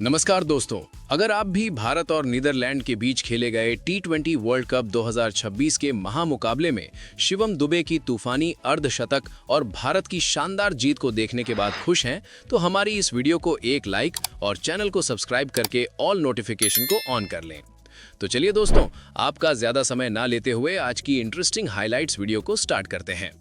नमस्कार दोस्तों, अगर आप भी भारत और नीदरलैंड के बीच खेले गए टी20 वर्ल्ड कप 2026 के महामुकाबले में शिवम दुबे की तूफानी अर्धशतक और भारत की शानदार जीत को देखने के बाद खुश हैं, तो हमारी इस वीडियो को एक लाइक और चैनल को सब्सक्राइब करके ऑल नोटिफिकेशन को ऑन कर लें। तो चलिए दोस्तों, आपका ज्यादा समय ना लेते हुए आज की इंटरेस्टिंग हाइलाइट्स वीडियो को स्टार्ट करते हैं।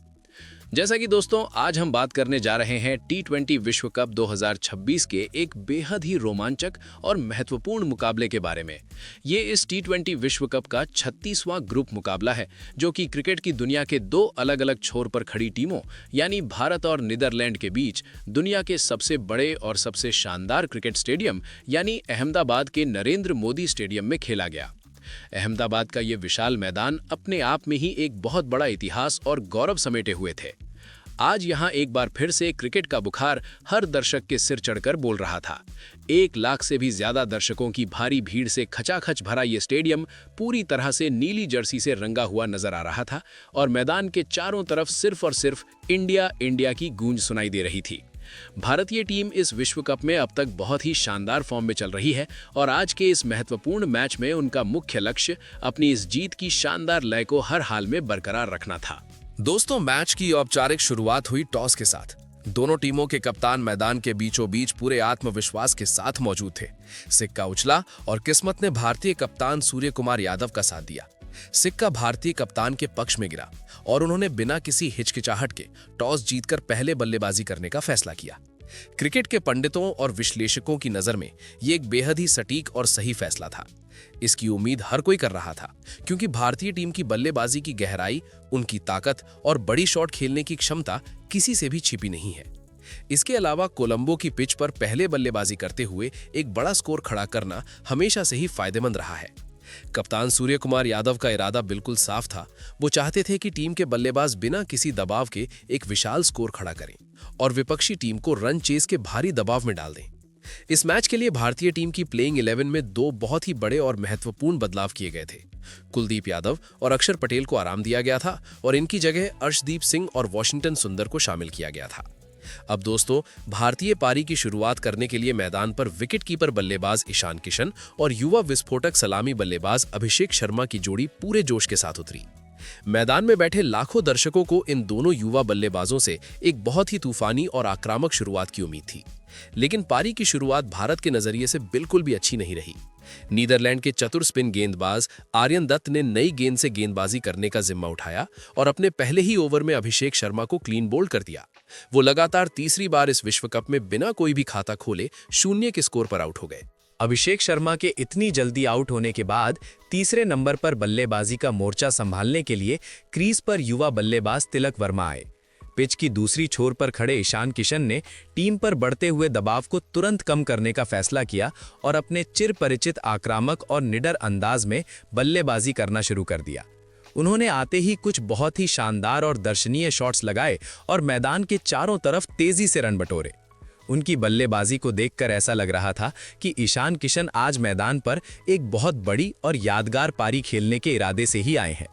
जैसा कि दोस्तों, आज हम बात करने जा रहे हैं टी20 विश्व कप 2026 के एक बेहद ही रोमांचक और महत्वपूर्ण मुकाबले के बारे में। ये इस टी20 विश्व कप का 36वां ग्रुप मुकाबला है, जो कि क्रिकेट की दुनिया के दो अलग अलग छोर पर खड़ी टीमों यानी भारत और नीदरलैंड के बीच दुनिया के सबसे बड़े और सबसे शानदार क्रिकेट स्टेडियम यानी अहमदाबाद के नरेंद्र मोदी स्टेडियम में खेला गया। अहमदाबाद का ये विशाल मैदान अपने आप में ही एक बहुत बड़ा इतिहास और गौरव समेटे हुए थे। आज यहाँ एक बार फिर से क्रिकेट का बुखार हर दर्शक के सिर चढ़कर बोल रहा था। 1 लाख से भी ज्यादा दर्शकों की भारी भीड़ से खचाखच भरा ये स्टेडियम पूरी तरह से नीली जर्सी से रंगा हुआ नजर आ रहा था और मैदान के चारों तरफ सिर्फ और सिर्फ इंडिया इंडिया की गूंज सुनाई दे रही थी। भारतीय टीम इस विश्व कप में अब तक बहुत ही शानदार फॉर्म में चल रही है और आज के इस महत्वपूर्ण मैच में उनका मुख्य लक्ष्य अपनी इस जीत की शानदार लय को हर हाल में बरकरार रखना था। दोस्तों, मैच की औपचारिक शुरुआत हुई टॉस के साथ। दोनों टीमों के कप्तान मैदान के बीचों बीच पूरे आत्मविश्वास के साथ मौजूद थे। सिक्का उछला और किस्मत ने भारतीय कप्तान सूर्य कुमार यादव का साथ दिया। सिक्का भारतीय कप्तान के पक्ष में गिरा और उन्होंने बिना किसी हिचकिचाहट के टॉस जीतकर पहले बल्लेबाजी करने का फैसला किया। क्रिकेट के पंडितों और विश्लेषकों की नजर में ये एक बेहद ही सटीक और सही फैसला था। इसकी उम्मीद हर कोई कर रहा था, क्योंकि भारतीय टीम की बल्लेबाजी की गहराई, उनकी ताकत और बड़ी शॉट खेलने की क्षमता किसी से भी छिपी नहीं है। इसके अलावा कोलंबो की पिच पर पहले बल्लेबाजी करते हुए एक बड़ा स्कोर खड़ा करना हमेशा से ही फायदेमंद रहा है। कप्तान सूर्य कुमार यादव का इरादा बिल्कुल साफ था। वो चाहते थे कि टीम के बल्लेबाज बिना किसी दबाव के एक विशाल स्कोर खड़ा करें और विपक्षी टीम को रन चेस के भारी दबाव में डाल दें। इस मैच के लिए भारतीय टीम की प्लेइंग 11 में 2 बहुत ही बड़े और महत्वपूर्ण बदलाव किए गए थे। कुलदीप यादव और अक्षर पटेल को आराम दिया गया था और इनकी जगह अर्शदीप सिंह और वॉशिंगटन सुंदर को शामिल किया गया था। अब दोस्तों, भारतीय पारी की शुरुआत करने के लिए मैदान पर विकेटकीपर बल्लेबाज ईशान किशन और युवा विस्फोटक सलामी बल्लेबाज अभिषेक शर्मा की जोड़ी पूरे जोश के साथ उतरी। मैदान में बैठे लाखों दर्शकों को इन दोनों युवा बल्लेबाजों से एक बहुत ही तूफानी और आक्रामक शुरुआत की उम्मीद थी। लेकिन पारी की शुरुआत भारत के नजरिए से बिल्कुल भी अच्छी नहीं रही। नीदरलैंड के चतुर स्पिन गेंदबाज आर्यन दत्त ने नई गेंद से गेंदबाजी करने का जिम्मा उठाया और अपने पहले ही ओवर में अभिषेक शर्मा को क्लीन बोल्ड कर दिया। वो लगातार तीसरी बार इस विश्व कप में बिना कोई भी खाता खोले 0 के स्कोर पर आउट हो गए। अभिषेक शर्मा के इतनी जल्दी आउट होने के बाद तीसरे नंबर पर बल्लेबाजी का मोर्चा संभालने के लिए क्रीज पर युवा बल्लेबाज तिलक वर्मा आए। पिच की दूसरी छोर पर खड़े ईशान किशन ने टीम पर बढ़ते हुए दबाव को तुरंत कम करने का फैसला किया और अपने चिर परिचित आक्रामक और निडर अंदाज में बल्लेबाजी करना शुरू कर दिया। उन्होंने आते ही कुछ बहुत ही शानदार और दर्शनीय शॉट्स लगाए और मैदान के चारों तरफ तेजी से रन बटोरे। उनकी बल्लेबाजी को देखकर ऐसा लग रहा था कि ईशान किशन आज मैदान पर एक बहुत बड़ी और यादगार पारी खेलने के इरादे से ही आए हैं।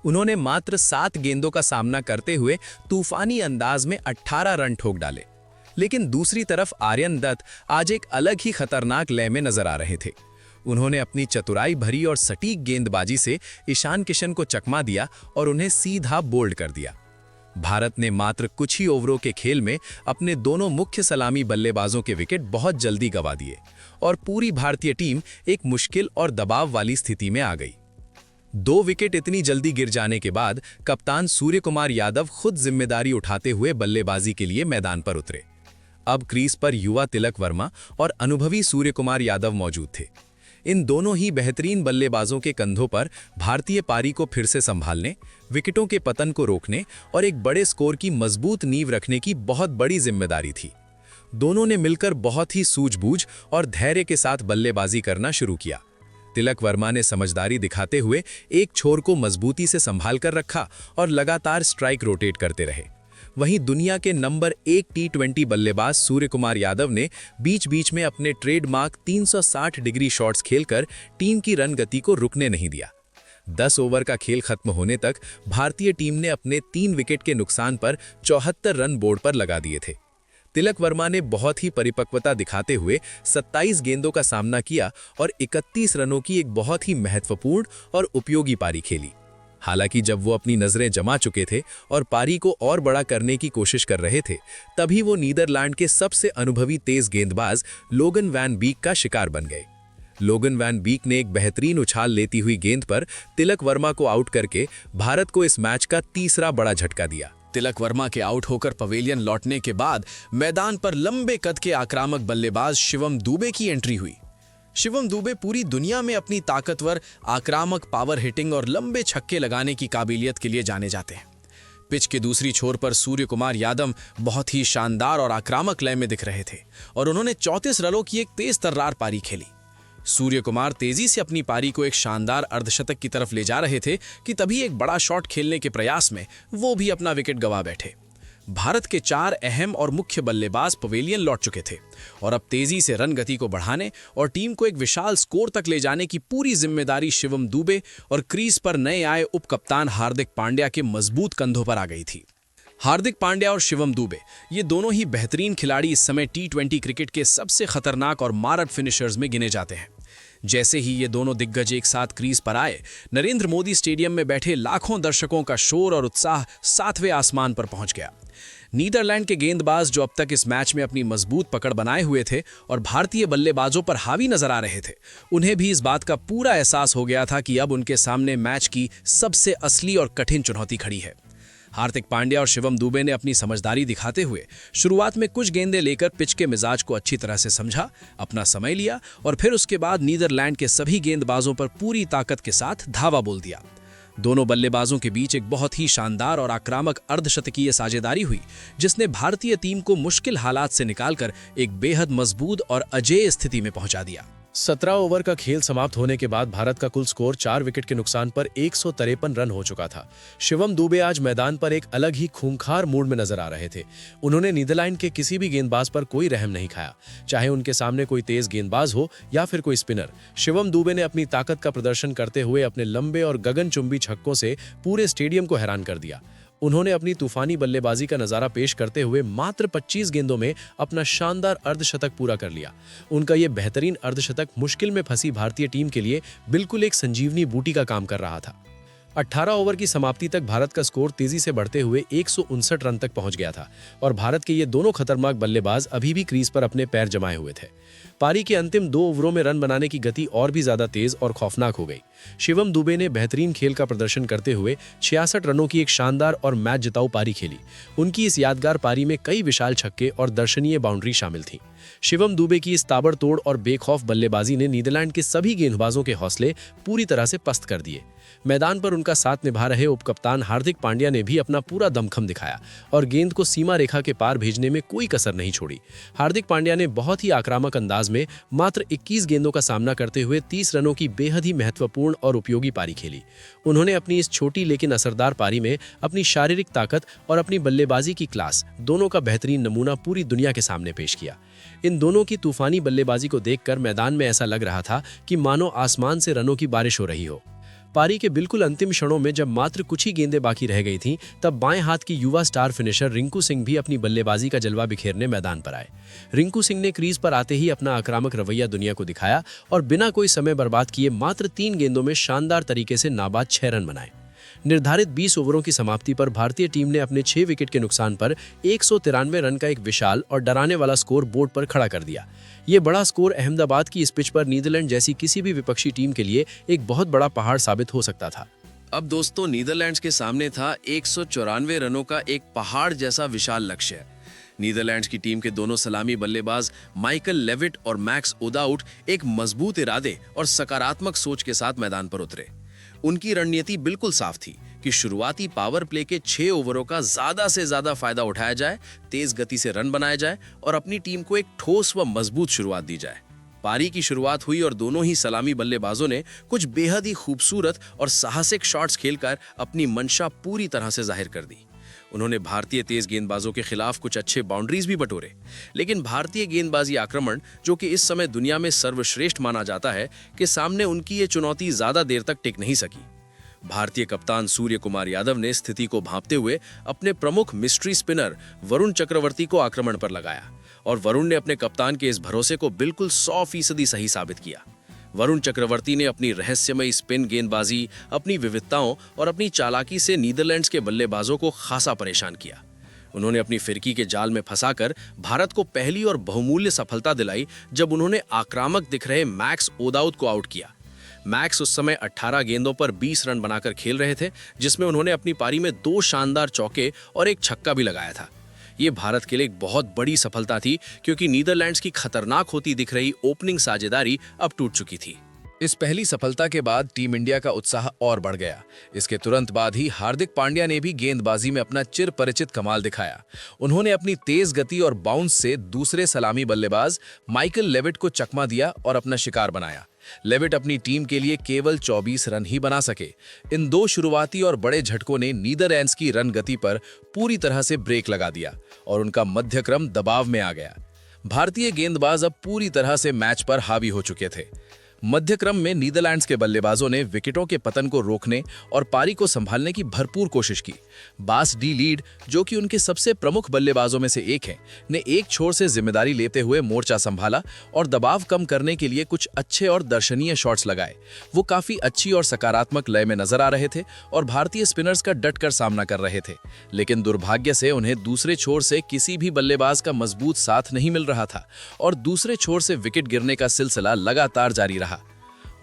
उन्होंने मात्र 7 गेंदों का सामना करते हुए तूफानी अंदाज में 18 रन ठोक डाले। लेकिन दूसरी तरफ आर्यन दत्त आज एक अलग ही खतरनाक लय में नजर आ रहे थे। उन्होंने अपनी चतुराई भरी और सटीक गेंदबाजी से ईशान किशन को चकमा दिया और उन्हें सीधा बोल्ड कर दिया। भारत ने मात्र कुछ ही ओवरों के खेल में अपने दोनों मुख्य सलामी बल्लेबाजों के विकेट बहुत जल्दी गंवा दिए और पूरी भारतीय टीम एक मुश्किल और दबाव वाली स्थिति में आ गई। 2 विकेट इतनी जल्दी गिर जाने के बाद कप्तान सूर्य कुमार यादव खुद जिम्मेदारी उठाते हुए बल्लेबाजी के लिए मैदान पर उतरे। अब क्रीज पर युवा तिलक वर्मा और अनुभवी सूर्य कुमार यादव मौजूद थे। इन दोनों ही बेहतरीन बल्लेबाजों के कंधों पर भारतीय पारी को फिर से संभालने, विकेटों के पतन को रोकने और एक बड़े स्कोर की मजबूत नींव रखने की बहुत बड़ी जिम्मेदारी थी। दोनों ने मिलकर बहुत ही सूझबूझ और धैर्य के साथ बल्लेबाजी करना शुरू किया। तिलक वर्मा ने समझदारी दिखाते हुए एक छोर को मजबूती से संभाल कर रखा और लगातार स्ट्राइक रोटेट करते रहे। वहीं दुनिया के नंबर 1 टी20 बल्लेबाज सूर्य कुमार यादव ने बीच बीच में अपने ट्रेडमार्क 360 डिग्री शॉट्स खेलकर टीम की रन गति को रुकने नहीं दिया। 10 ओवर का खेल खत्म होने तक भारतीय टीम ने अपने 3 विकेट के नुकसान पर 74 रन बोर्ड पर लगा दिए थे। तिलक वर्मा ने बहुत ही परिपक्वता दिखाते हुए 27 गेंदों का सामना किया और 31 रनों की एक बहुत ही महत्वपूर्ण और उपयोगी पारी खेली। हालांकि जब वो अपनी नजरें जमा चुके थे और पारी को और बड़ा करने की कोशिश कर रहे थे, तभी वो नीदरलैंड के सबसे अनुभवी तेज गेंदबाज लोगन वैन बीक का शिकार बन गए। लोगन वैन बीक ने एक बेहतरीन उछाल लेती हुई गेंद पर तिलक वर्मा को आउट करके भारत को इस मैच का तीसरा बड़ा झटका दिया। तिलक वर्मा के आउट होकर पवेलियन लौटने के बाद मैदान पर लंबे कद के आक्रामक बल्लेबाज शिवम दुबे की एंट्री हुई। शिवम दुबे पूरी दुनिया में अपनी ताकतवर, आक्रामक पावर हिटिंग और लंबे छक्के लगाने की काबिलियत के लिए जाने जाते हैं। पिच के दूसरी छोर पर सूर्य कुमार यादव बहुत ही शानदार और आक्रामक लय में दिख रहे थे और उन्होंने 34 रनों की एक तेज तर्रार पारी खेली। सूर्य कुमार तेजी से अपनी पारी को एक शानदार अर्धशतक की तरफ ले जा रहे थे कि तभी एक बड़ा शॉट खेलने के प्रयास में वो भी अपना विकेट गंवा बैठे। भारत के 4 अहम और मुख्य बल्लेबाज पवेलियन लौट चुके थे और अब तेजी से रन गति को बढ़ाने और टीम को एक विशाल स्कोर तक ले जाने की पूरी जिम्मेदारी शिवम दुबे और क्रीज पर नए आए उपकप्तान हार्दिक पांड्या के मजबूत कंधों पर आ गई थी। हार्दिक पांड्या और शिवम दुबे ये दोनों ही बेहतरीन खिलाड़ी इस समय T20 क्रिकेट के सबसे खतरनाक और मारक फिनिशर्स में गिने जाते हैं। जैसे ही ये दोनों दिग्गज एक साथ क्रीज पर आए, नरेंद्र मोदी स्टेडियम में बैठे लाखों दर्शकों का शोर और उत्साह 7वें आसमान पर पहुंच गया। नीदरलैंड के गेंदबाज जो अब तक इस मैच में अपनी मजबूत पकड़ बनाए हुए थे और भारतीय बल्लेबाजों पर हावी नजर आ रहे थे, उन्हें भी इस बात का पूरा एहसास हो गया था कि अब उनके सामने मैच की सबसे असली और कठिन चुनौती खड़ी है। हार्दिक पांड्या और शिवम दुबे ने अपनी समझदारी दिखाते हुए शुरुआत में कुछ गेंदें लेकर पिच के मिजाज को अच्छी तरह से समझा, अपना समय लिया और फिर उसके बाद नीदरलैंड के सभी गेंदबाजों पर पूरी ताकत के साथ धावा बोल दिया। दोनों बल्लेबाजों के बीच एक बहुत ही शानदार और आक्रामक अर्धशतकीय साझेदारी हुई, जिसने भारतीय टीम को मुश्किल हालात से निकालकर एक बेहद मजबूत और अजेय स्थिति में पहुंचा दिया। 17 ओवर का खेल समाप्त होने के बाद भारत का कुल स्कोर 4 विकेट के नुकसान पर 153 रन हो चुका था। शिवम दुबे आज मैदान पर एक अलग ही खूंखार मूड में नजर आ रहे थे। उन्होंने नीदरलैंड के किसी भी गेंदबाज पर कोई रहम नहीं खाया, चाहे उनके सामने कोई तेज गेंदबाज हो या फिर कोई स्पिनर। शिवम दुबे ने अपनी ताकत का प्रदर्शन करते हुए अपने लंबे और गगनचुंबी छक्कों से पूरे स्टेडियम को हैरान कर दिया। उन्होंने अपनी तूफानी बल्लेबाजी का नजारा पेश करते हुए मात्र 25 गेंदों में अपना शानदार अर्धशतक पूरा कर लिया। उनका यह बेहतरीन अर्धशतक मुश्किल में फंसी भारतीय टीम के लिए बिल्कुल एक संजीवनी बूटी का काम कर रहा था। 18 ओवर की समाप्ति तक भारत का स्कोर तेजी से बढ़ते हुए 159 रन तक पहुंच गया था और भारत के ये दोनों खतरनाक बल्लेबाज अभी भी क्रीज पर अपने पैर जमाए हुए थे। पारी के अंतिम 2 ओवरों में रन बनाने की गति और भी ज्यादा तेज और खौफनाक हो गई। शिवम दुबे ने बेहतरीन खेल का प्रदर्शन करते हुए 66 रनों की एक शानदार और मैच जिताऊ पारी खेली। उनकी इस यादगार पारी में कई विशाल छक्के और दर्शनीय बाउंड्री शामिल थी। शिवम दुबे की इस ताबड़तोड़ और बेखौफ बल्लेबाजी ने नीदरलैंड के सभी गेंदबाजों के हौसले पूरी तरह से पस्त कर दिए। मैदान पर उनका साथ निभा रहे उपकप्तान हार्दिक पांड्या ने भी अपना पूरा दमखम दिखाया और गेंद को सीमा रेखा के पार भेजने में कोई कसर नहीं छोड़ी। हार्दिक पांड्या ने बहुत ही आक्रामक अंदाज में मात्र 21 गेंदों का सामना करते हुए 30 रनों की बेहद ही महत्वपूर्ण और उपयोगी पारी खेली। उन्होंने अपनी इस छोटी लेकिन असरदार पारी में अपनी शारीरिक ताकत और अपनी बल्लेबाजी की क्लास दोनों का बेहतरीन नमूना पूरी दुनिया के सामने पेश किया। इन दोनों की तूफानी बल्लेबाजी को देखकर मैदान में ऐसा लग रहा था कि मानो आसमान से रनों की बारिश हो रही हो। पारी के बिल्कुल अंतिम क्षणों में जब मात्र कुछ ही गेंदें बाकी रह गई थीं, तब बाएं हाथ की युवा स्टार फिनिशर रिंकू सिंह भी अपनी बल्लेबाजी का जलवा बिखेरने मैदान पर आए। रिंकू सिंह ने क्रीज पर आते ही अपना आक्रामक रवैया दुनिया को दिखाया और बिना कोई समय बर्बाद किए मात्र 3 गेंदों में शानदार तरीके से नाबाद 6 रन बनाए। निर्धारित 20 ओवरों की समाप्ति पर भारतीय टीम ने अपने 6 विकेट के नुकसान पर 193 रन का एक विशाल और डराने वाला स्कोर बोर्ड पर खड़ा कर दिया। ये बड़ा स्कोर अहमदाबाद की इस पिच पर नीदरलैंड जैसी किसी भी विपक्षी टीम के लिए एक बहुत बड़ा पहाड़ साबित हो सकता था। अब दोस्तों, नीदरलैंड्स के सामने था 194 रनों का एक पहाड़ जैसा विशाल लक्ष्य। नीदरलैंड्स की टीम के दोनों सलामी बल्लेबाज माइकल लेविट और मैक्स ओदाउट एक मजबूत इरादे और सकारात्मक सोच के साथ मैदान पर उतरे। उनकी रणनीति बिल्कुल साफ थी कि शुरुआती पावर प्ले के 6 ओवरों का ज्यादा से ज्यादा फायदा उठाया जाए, तेज गति से रन बनाए जाए और अपनी टीम को एक ठोस व मजबूत शुरुआत दी जाए। पारी की शुरुआत हुई और दोनों ही सलामी बल्लेबाजों ने कुछ बेहद ही खूबसूरत और साहसिक शॉट्स खेलकर अपनी मंशा पूरी तरह से जाहिर कर दी। उन्होंने भारतीय तेज गेंदबाजों के खिलाफ कुछ अच्छे बाउंड्रीज भी बटोरे, लेकिन भारतीय गेंदबाजी आक्रमण, जो कि इस समय दुनिया में सर्वश्रेष्ठ माना जाता है, के सामने उनकी ये चुनौती ज्यादा देर तक टिक नहीं सकी। भारतीय कप्तान सूर्य कुमार यादव ने स्थिति को भांपते हुए अपने प्रमुख मिस्ट्री स्पिनर वरुण चक्रवर्ती को आक्रमण पर लगाया और वरुण ने अपने कप्तान के इस भरोसे को बिल्कुल 100% सही साबित किया। वरुण चक्रवर्ती ने अपनी रहस्यमयी स्पिन गेंदबाजी, अपनी विविधताओं और अपनी चालाकी से नीदरलैंड्स के बल्लेबाजों को खासा परेशान किया। उन्होंने अपनी फिरकी के जाल में फंसाकर भारत को पहली और बहुमूल्य सफलता दिलाई जब उन्होंने आक्रामक दिख रहे मैक्स ओदाउद को आउट किया। मैक्स उस समय 18 गेंदों पर 20 रन बनाकर खेल रहे थे, जिसमें उन्होंने अपनी पारी में 2 शानदार चौके और एक छक्का भी लगाया था। ये भारत के लिए एक बहुत बड़ी सफलता थी, क्योंकि नीदरलैंड्स की खतरनाक होती दिख रही ओपनिंग साझेदारी अब टूट चुकी थी। इस पहली सफलता के बाद टीम इंडिया का उत्साह और बढ़ गया। इसके तुरंत बाद ही हार्दिक पांड्या ने भी गेंदबाजी में अपना चिर परिचित कमाल दिखाया। उन्होंने अपनी तेज गति और बाउंस से दूसरे सलामी बल्लेबाज माइकल लेविट को चकमा दिया और अपना शिकार बनाया। लेविट अपनी टीम के लिए केवल 24 रन ही बना सके। इन 2 शुरुआती और बड़े झटकों ने नीदरलैंड्स की रन गति पर पूरी तरह से ब्रेक लगा दिया और उनका मध्यक्रम दबाव में आ गया। भारतीय गेंदबाज अब पूरी तरह से मैच पर हावी हो चुके थे। मध्यक्रम में नीदरलैंड्स के बल्लेबाजों ने विकेटों के पतन को रोकने और पारी को संभालने की भरपूर कोशिश की। बास डी लीड, जो कि उनके सबसे प्रमुख बल्लेबाजों में से एक हैं, ने एक छोर से जिम्मेदारी लेते हुए मोर्चा संभाला और दबाव कम करने के लिए कुछ अच्छे और दर्शनीय शॉट्स लगाए। वो काफी अच्छी और सकारात्मक लय में नजर आ रहे थे और भारतीय स्पिनर्स का डटकर सामना कर रहे थे, लेकिन दुर्भाग्य से उन्हें दूसरे छोर से किसी भी बल्लेबाज का मजबूत साथ नहीं मिल रहा था और दूसरे छोर से विकेट गिरने का सिलसिला लगातार जारी रहा।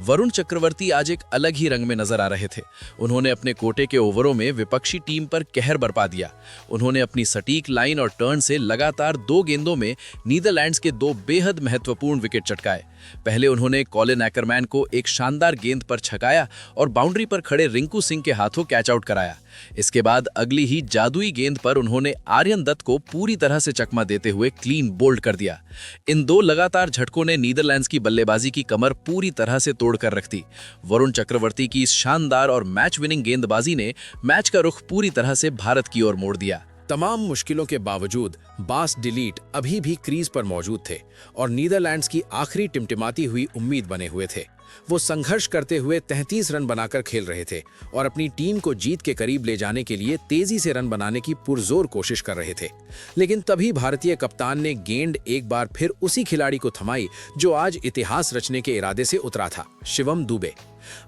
वरुण चक्रवर्ती आज एक अलग ही रंग में नजर आ रहे थे। उन्होंने अपने कोटे के ओवरों में विपक्षी टीम पर कहर बरपा दिया। उन्होंने अपनी सटीक लाइन और टर्न से लगातार 2 गेंदों में नीदरलैंड्स के 2 बेहद महत्वपूर्ण विकेट चटकाए। पहले उन्होंने कॉलिन एक्करमैन को एक शानदार गेंद पर छकाया और बाउंड्री पर खड़े रिंकू सिंह के हाथों कैच आउट कराया। इसके बाद अगली ही जादुई गेंद पर उन्होंने आर्यन दत्त को पूरी तरह से चकमा देते हुए क्लीन बोल्ड कर दिया। इन 2 लगातार झटकों ने नीदरलैंड्स की बल्लेबाजी की कमर पूरी तरह से तोड़कर रख दी। वरुण चक्रवर्ती की इस शानदार और मैच विनिंग गेंदबाजी ने मैच का रुख पूरी तरह से भारत की ओर मोड़ दिया। तमाम मुश्किलों के बावजूद बास डिलीट अभी भी क्रीज पर मौजूद थे और नीदरलैंड्स की आखिरी टिमटिमाती हुई उम्मीद बने हुए थे। वो संघर्ष करते हुए 33 रन बनाकर खेल रहे थे और अपनी टीम को जीत के करीब ले जाने के लिए तेजी से रन बनाने की पुरजोर कोशिश कर रहे थे। लेकिन तभी भारतीय कप्तान ने गेंद एक बार फिर उसी खिलाड़ी को थमाई जो आज इतिहास रचने के इरादे से उतरा था, शिवम दुबे।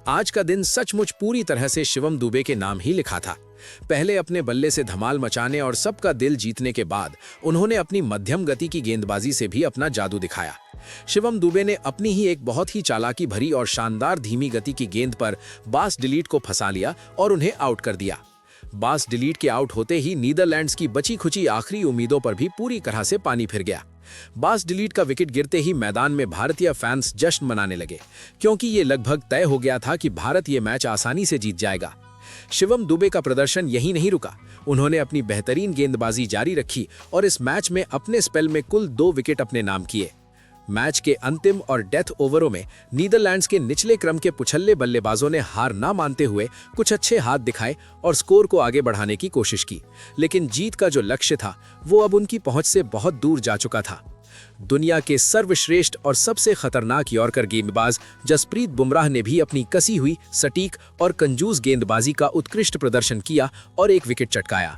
आज का दिन सचमुच पूरी तरह से शिवम दुबे के नाम ही लिखा था। पहले अपने बल्ले से धमाल मचाने और सबका दिल जीतने के बाद उन्होंने अपनी मध्यम गति की गेंदबाजी से भी अपना जादू दिखाया। शिवम दुबे ने अपनी ही एक बहुत ही चालाकी भरी और शानदार धीमी गति की गेंद पर बास डिलीट को फंसा लिया और उन्हें आउट कर दिया। बास डिलीट के आउट होते ही नीदरलैंड्स की बची खुची आखिरी उम्मीदों पर भी पूरी तरह से पानी फिर गया। बास डिलीट का विकेट गिरते ही मैदान में भारतीय फैंस जश्न मनाने लगे, क्योंकि ये लगभग तय हो गया था कि भारत ये मैच आसानी से जीत जाएगा। शिवम दुबे का प्रदर्शन यहीं नहीं रुका। उन्होंने अपनी बेहतरीन गेंदबाजी जारी रखी और इस मैच में अपने स्पेल में कुल 2 विकेट अपने नाम किए। मैच के अंतिम और डेथ ओवरों में नीदरलैंड्स के निचले क्रम के पुछल्ले बल्लेबाजों ने हार ना मानते हुए कुछ अच्छे हाथ दिखाए और स्कोर को आगे बढ़ाने की कोशिश की, लेकिन जीत का जो लक्ष्य था वो अब उनकी पहुंच से बहुत दूर जा चुका था। दुनिया के सर्वश्रेष्ठ और सबसे खतरनाक यॉर्कर गेंदबाज जसप्रीत बुमराह ने भी अपनी कसी हुई, सटीक और कंजूस गेंदबाजी का उत्कृष्ट प्रदर्शन किया और एक विकेट चटकाया।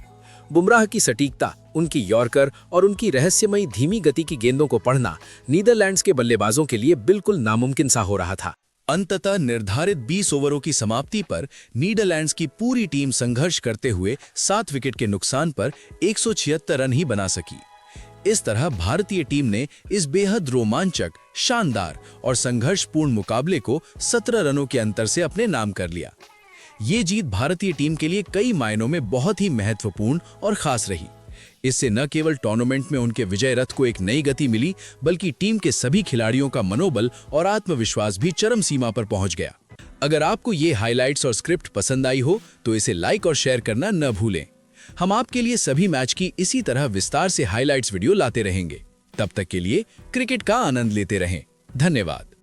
बुमराह की सटीकता, उनकी यॉर्कर और उनकी रहस्यमयी धीमी गति की गेंदों को पढ़ना नीदरलैंड्स के बल्लेबाजों के लिए बिल्कुल नामुमकिन सा हो रहा था। अंततः निर्धारित 20 ओवरों की समाप्ति पर नीदरलैंड्स की पूरी टीम संघर्ष करते हुए 7 विकेट के नुकसान पर 176 रन ही बना सकी। इस तरह भारतीय टीम ने इस बेहद रोमांचक, शानदार और संघर्षपूर्ण मुकाबले को 17 रनों के अंतर से अपने नाम कर लिया। ये जीत भारतीय टीम के लिए कई मायनों में बहुत ही महत्वपूर्ण और खास रही। इससे न केवल टूर्नामेंट में उनके विजय रथ को एक नई गति मिली, बल्कि टीम के सभी खिलाड़ियों का मनोबल और आत्मविश्वास भी चरम सीमा पर पहुंच गया। अगर आपको ये हाइलाइट्स और स्क्रिप्ट पसंद आई हो तो इसे लाइक और शेयर करना न भूलें। हम आपके लिए सभी मैच की इसी तरह विस्तार से हाइलाइट्स वीडियो लाते रहेंगे। तब तक के लिए क्रिकेट का आनंद लेते रहें। धन्यवाद।